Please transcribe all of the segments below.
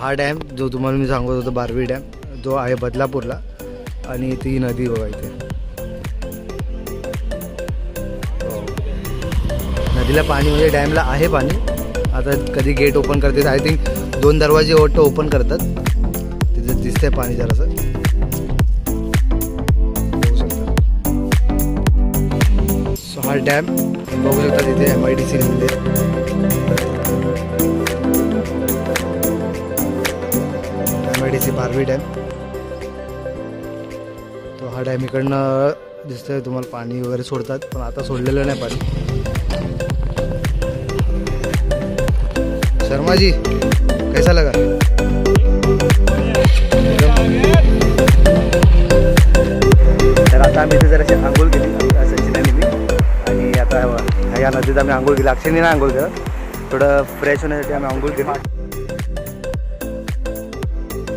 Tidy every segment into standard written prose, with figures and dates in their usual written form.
हा डॅम जो तुम्हाला मी सांगत होतो बारवी डॅम जो आहे बदलापूरला आणि ती नदी बघा इथे नदीला पाणी म्हणजे डॅमला आहे पाणी। आता कधी गेट ओपन करते आय थिंक 2 दरवाजे ओपन करतात तिथे दिसते पाणी जरासं बघू शकता। सो हा डॅम बघू शकता तिथे MIDC MIDC बारवी डॅम। तो हा डॅम इकडनं दिसतंय तुम्हाला पाणी वगैरे सोडतात पण आता सोडलेलं नाही पाणी। शर्मा जी कैसा लगा? तर आता आम्ही इथे जराशी आंघोळ केली सचिनाने मी आणि आता ह्या नदीत आम्ही आंघोळ केली। अक्षयने नाही आंघोळ केलं थोडं फ्रेश होण्यासाठी आम्ही आंघोळ केली।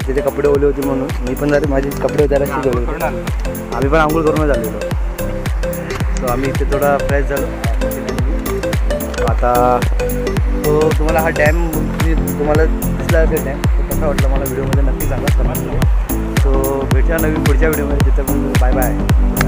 तिथे कपडे ओले होते म्हणून मी पण जरा माझे कपडे जराशी ओले होते आम्ही पण आंघोळ करूनच आलेलो। सो आम्ही इथे थोडा फ्रेश झालो आता। तो तुम्हाला हा डॅम तुम्हाला दिसला असेल डॅम तो कसा वाटला मला व्हिडिओमध्ये नक्की सांगा। सो भेटूया नवीन पुढच्या व्हिडिओमध्ये तिथं बाय बाय।